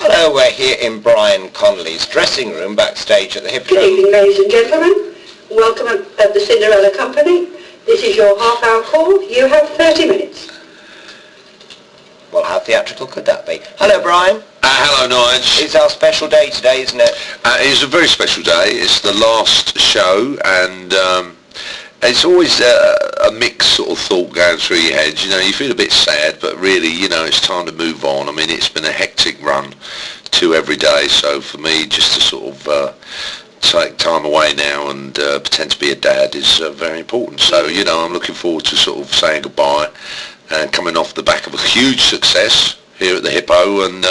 Hello, we're here in Brian Conley's dressing room backstage at the Good Hippodrome. evening, ladies and gentlemen. Welcome of the Cinderella Company. This is your half-hour call. You have 30 minutes. Well, how theatrical could that be? Hello, Brian. Hello, Nigel. It's our special day today, isn't it? It's a very special day. It's the last show, and it's always a mixed sort of thought going through your head. You know, you feel a bit sad, but really, you know, it's time to move on. I mean, it's been a hectic run to every day, so for me, just to sort of take time away now and pretend to be a dad is very important. So, you know, I'm looking forward to sort of saying goodbye and coming off the back of a huge success here at the Hippo, and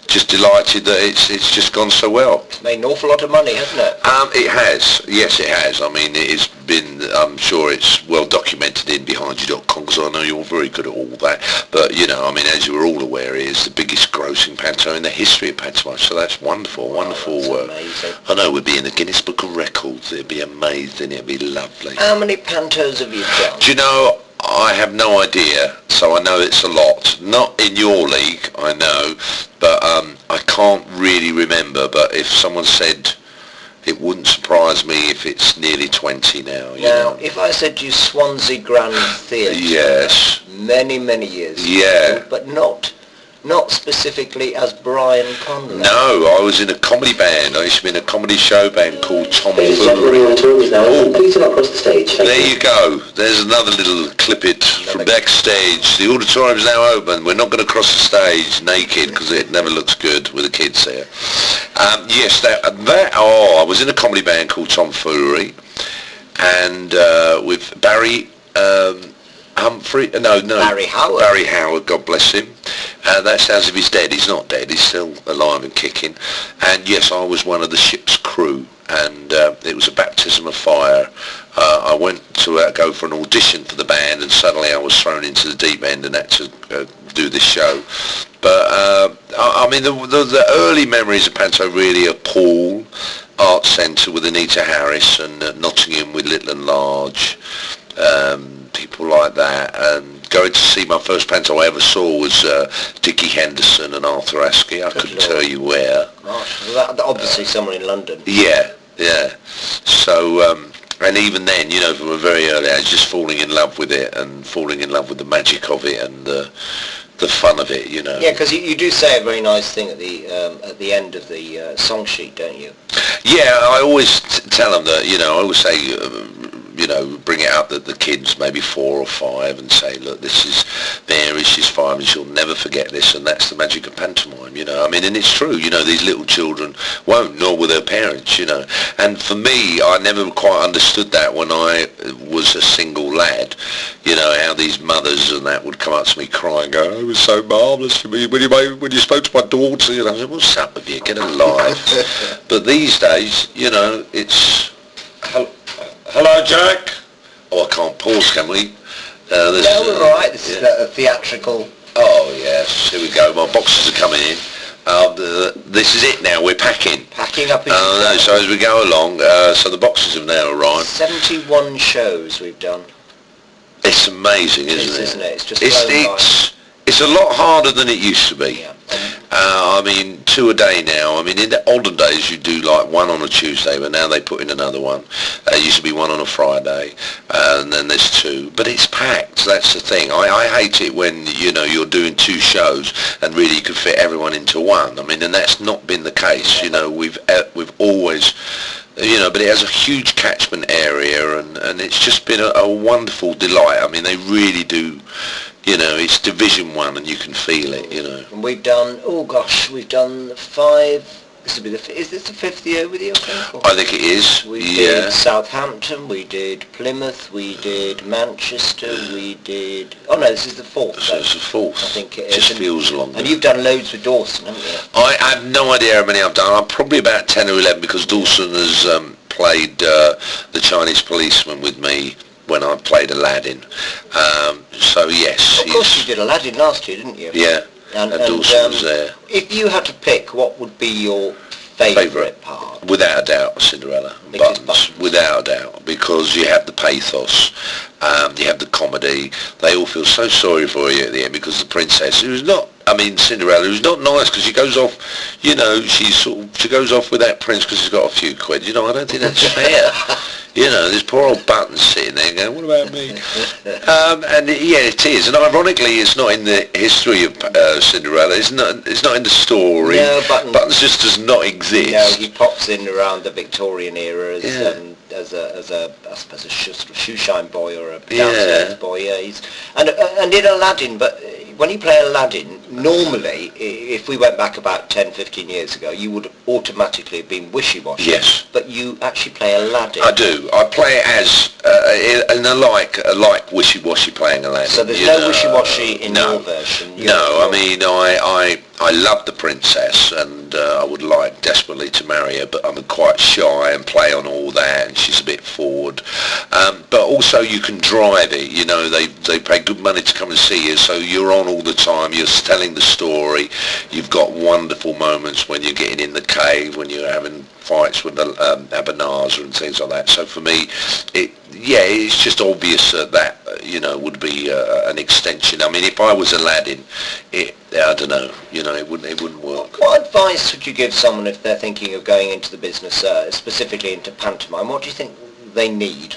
just delighted that it's just gone so well. It's made an awful lot of money, hasn't it? It has, yes it has. I mean, it has been, I'm sure it's well documented in BehindYou.com, because I know you're very good at all that. But, you know, I mean, as you were all aware, it is the biggest grossing panto in the history of pantomime, so that's wonderful, wonderful. Amazing. I know we'd be in the Guinness Book of Records. It'd be amazing, it'd be lovely. How many pantos have you done? Do you know, I have no idea, so I know it's a lot. Not in your league, I know, but I can't really remember. But if someone said, it wouldn't surprise me if it's nearly 20 now. You know? If I said to you Swansea Grand Theatre, yes, many, many years yeah, ago, but not specifically as Brian Conley. No, I was in a comedy band. I used to be in a comedy show band called Tom Foolery. Please do not cross the stage. There you go. There's another little clippet from backstage. The auditorium's now open. We're not going to cross the stage naked because it never looks good with the kids there. Yes, I was in a comedy band called Tom Foolery, and with Barry Barry Howard, God bless him. That sounds as if he's dead. He's not dead. He's still alive and kicking. And yes, I was one of the ship's crew, and it was a baptism of fire. I went to go for an audition for the band, and suddenly I was thrown into the deep end and had to do this show. But I mean, the early memories of panto really are Paul Arts Centre with Anita Harris, and Nottingham with Little and Large. People like that, and going to see my first panto I ever saw was Dickie Henderson and Arthur Askey. I couldn't tell you where. Gosh, well, obviously somewhere in London. Yeah. So, and even then, you know, from a very early age, just falling in love with it and falling in love with the magic of it and the fun of it, you know. Yeah, because you do say a very nice thing at the end of the song sheet, don't you? Yeah, I always tell them that, you know, I always say, you know, bring it out that the kids, maybe 4 or 5, and say, look, this is Mary, she's 5, and she'll never forget this, and that's the magic of pantomime, you know. I mean, and it's true, you know, these little children won't, nor will their parents, you know. And for me, I never quite understood that when I was a single lad, you know, how these mothers and that would come up to me crying, go, oh, it was so marvellous to me when you spoke to my daughter, you know. I said, what's up with you, get a life. But these days, you know, it's... Hello, Jack. Oh, I can't pause, can we? No, we're all right. This is a theatrical... Oh, yes. Here we go. My boxes are coming in. This is it now. We're packing. Packing up. So as we go along, so the boxes have now arrived. 71 shows we've done. It's amazing, isn't it? It's just it's a lot harder than it used to be. Yeah. I mean, 2 a day now. I mean, in the olden days, you do like 1 on a Tuesday, but now they put in another one. It used to be 1 on a Friday, and then there's 2. But it's packed. That's the thing. I hate it when, you know, you're doing 2 shows and really you could fit everyone into 1. I mean, and that's not been the case. You know, we've always... You know, but it has a huge catchment area, and it's just been a wonderful delight. I mean, they really do, you know, it's Division 1 and you can feel it, you know. And we've done, we've done 5, is this the 5th year with you, I think it is, We did Southampton, we did Plymouth, we did Manchester, we did, this is the 4th. So it's the 4th. I think it is. Just feels longer. And you've done loads with Dawson, haven't you? I have no idea how many I've done. I'm probably about 10 or 11 because Dawson has played the Chinese policeman with me when I played Aladdin. So yes. Of course you did Aladdin last year, didn't you? Yeah. And Dawson was there. If you had to pick, what would be your favourite part? Without a doubt, Cinderella. Buttons. Without a doubt, because you have the pathos, you have the comedy. They all feel so sorry for you at the end because the princess, who's not I mean, Cinderella, who's not nice because she goes off, you know, she goes off with that prince because he's got a few quid. You know, I don't think that's fair. You know, this poor old Button sitting there going, what about me? And yeah, it is. And ironically, it's not in the history of Cinderella. It's not in the story. No, Buttons just does not exist. No, he pops in around the Victorian era as a I suppose a shoeshine boy or a downstairs boy. Yeah, and in Aladdin, but when you play Aladdin, normally, if we went back about 10, 15 years ago, you would automatically have been wishy-washy. Yes. But you actually play Aladdin. I do. I play it as, and I like wishy-washy playing Aladdin. So there's no wishy-washy in your version? I mean, I love the princess, and I would like desperately to marry her, but I'm quite shy and play on all that, and she's a bit forward. But also you can drive it, you know, they pay good money to come and see you, so you're on all the time, you're telling the story, you've got wonderful moments when you're getting in the cave, when you're having fights with the Ebenezer and things like that. So for me, it's just obvious that you know, would be an extension. I mean, if I was Aladdin, I don't know, you know, it wouldn't work. What advice would you give someone if they're thinking of going into the business, specifically into pantomime? What do you think they need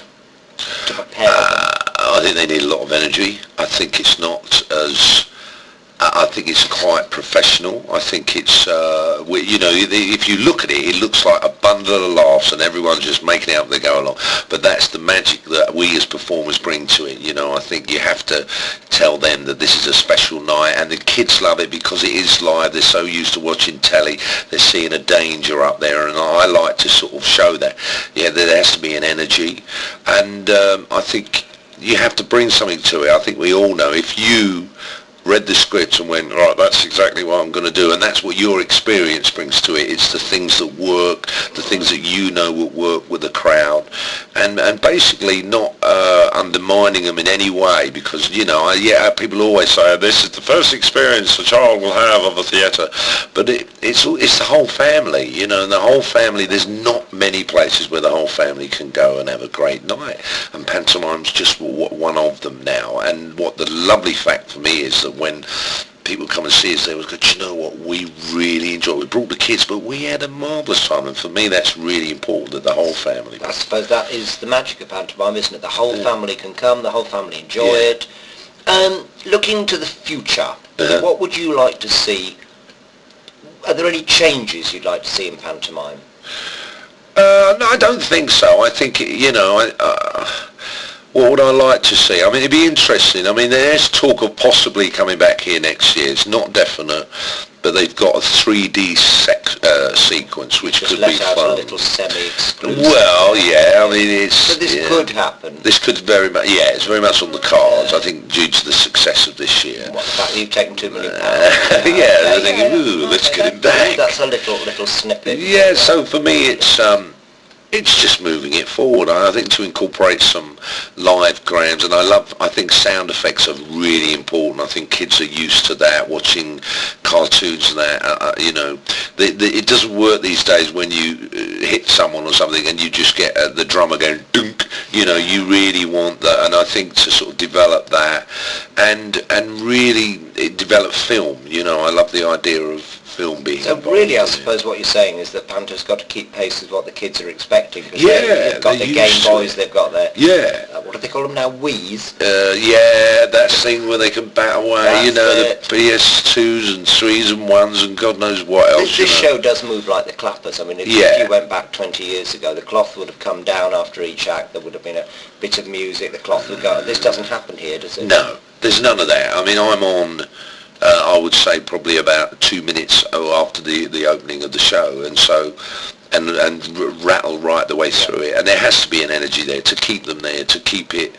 to prepare them? I think they need a lot of energy. I think it's not as... I think it's quite professional. I think it's, you know, if you look at it, it looks like a bundle of laughs and everyone's just making it up as they go along. But that's the magic that we as performers bring to it. You know, I think you have to tell them that this is a special night, and the kids love it because it is live. They're so used to watching telly. They're seeing a danger up there, and I like to sort of show that. Yeah, there has to be an energy, and I think you have to bring something to it. I think we all know if you read the script and went, right, that's exactly what I'm going to do, and that's what your experience brings to it. It's the things that work, the things that you know will work with the crowd, and basically not undermining them in any way, because, you know, people always say, this is the first experience a child will have of a theatre, but it's the whole family, you know, and the whole family, there's not many places where the whole family can go and have a great night, and pantomime's just one of them now. And what the lovely fact for me is that when people come and see us, they will go, do you know what, we really enjoyed it. We brought the kids, but we had a marvellous time, and for me that's really important, that the whole family. I suppose that is the magic of pantomime, isn't it? The whole family can come, the whole family enjoy it. Looking to the future, what would you like to see? Are there any changes you'd like to see in pantomime? No, I don't think so. I think, you know, what would I like to see? I mean, it'd be interesting. I mean, there's talk of possibly coming back here next year. It's not definite, but they've got a 3D sequence, which Just could be let out fun. a little semi-exclusive. Well, yeah, I mean, it's... So this could happen. This could very much, it's very much on the cards, I think, due to the success of this year. What, the fact that you've taken £2 million? They're thinking, ooh, let's get him back. That's a little snippet. Yeah, so for me, it's just moving it forward. I think to incorporate some live grams, and I think sound effects are really important. I think kids are used to that, watching cartoons and that, you know. It doesn't work these days when you hit someone or something and you just get the drummer going dunk. You know, you really want that, and I think to sort of develop that and really develop film. You know, I love the idea of film being so really, I suppose what you're saying is that Panto's got to keep pace with what the kids are expecting. They've got their Game Boys, they've got their what do they call them now? Wii's. That thing where they can bat away. That's you know, it. the PS2s and 3s and 1s and God knows what else. This show does move like the clappers. I mean, if you went back 20 years ago, the cloth would have come down after each act. There would have been a bit of music. The cloth would go. This doesn't happen here, does it? No, there's none of that. I mean, I'm on. I would say probably about 2 minutes after the opening of the show, and so and rattle right the way through it, and there has to be an energy there to keep them there, to keep it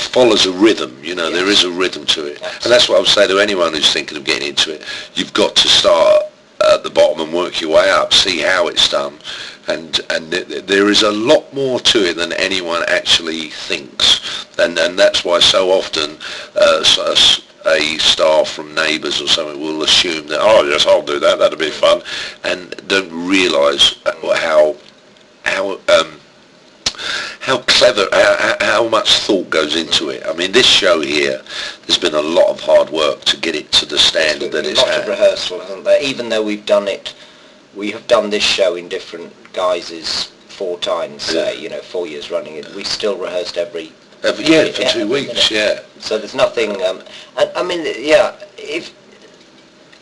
follows a rhythm, you know. There is a rhythm to it. Absolutely. And that's what I would say to anyone who's thinking of getting into it. You've got to start at the bottom and work your way up, see how it's done, and there is a lot more to it than anyone actually thinks, and that's why so often a star from Neighbours or something will assume that, oh yes, I'll do that, that'll be fun, and don't realise how clever, how much thought goes into it. I mean, this show here, there's been a lot of hard work to get it to the standard that it's had. A lot had. of rehearsal, hasn't there? Even though we have done this show in different guises 4 times, say, 4 years running, we still rehearsed for 2 weeks, yeah. So there's nothing,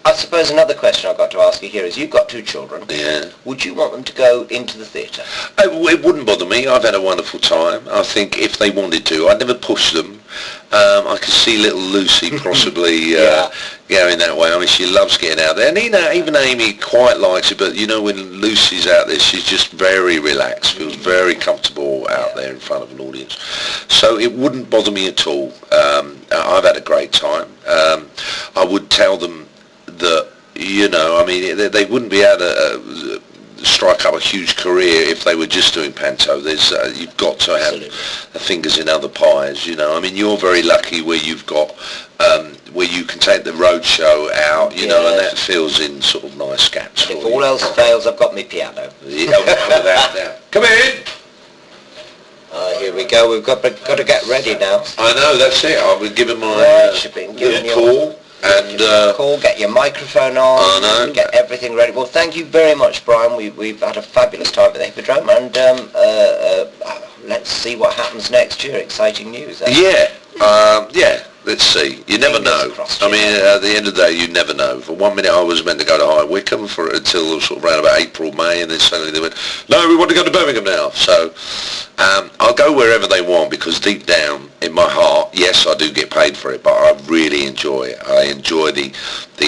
I suppose another question I've got to ask you here is, you've got 2 children. Yeah. Would you want them to go into the theatre? It wouldn't bother me. I've had a wonderful time. I think if they wanted to, I'd never push them. I could see little Lucy possibly going that way. I mean, she loves getting out there. And even Amy quite likes it, but when Lucy's out there, she's just very relaxed, feels very comfortable out there in front of an audience. So it wouldn't bother me at all. I've had a great time. I would tell them that, they wouldn't be able to strike up a huge career if they were just doing panto. You've got to have fingers in other pies, you're very lucky where you've got, where you can take the road show out, and that fills in sort of nice gaps. If all else fails, I've got my piano. Without doubt. Come in! Here we go, we've got to get ready now. I know, that's it. I was giving my call. And call, get your microphone on, get everything ready. Well, thank you very much, Brian. We've had a fabulous time at the Hippodrome, and let's see what happens next year. Exciting news. Let's see. You never know. I mean, at the end of the day, you never know. For 1 minute, I was meant to go to High Wycombe until sort of around about April, May, and then suddenly they went, no, we want to go to Birmingham now. So I'll go wherever they want, because deep down in my heart, yes, I do get paid for it, but I really enjoy it. I enjoy the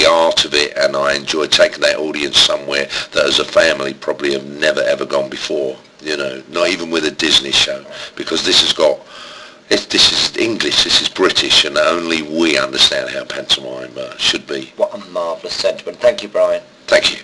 art of it, and I enjoy taking that audience somewhere that as a family probably have never ever gone before. Not even with a Disney show, because this has got, this is English, this is British, and only we understand how pantomime should be. What a marvellous sentiment. Thank you, Brian. Thank you.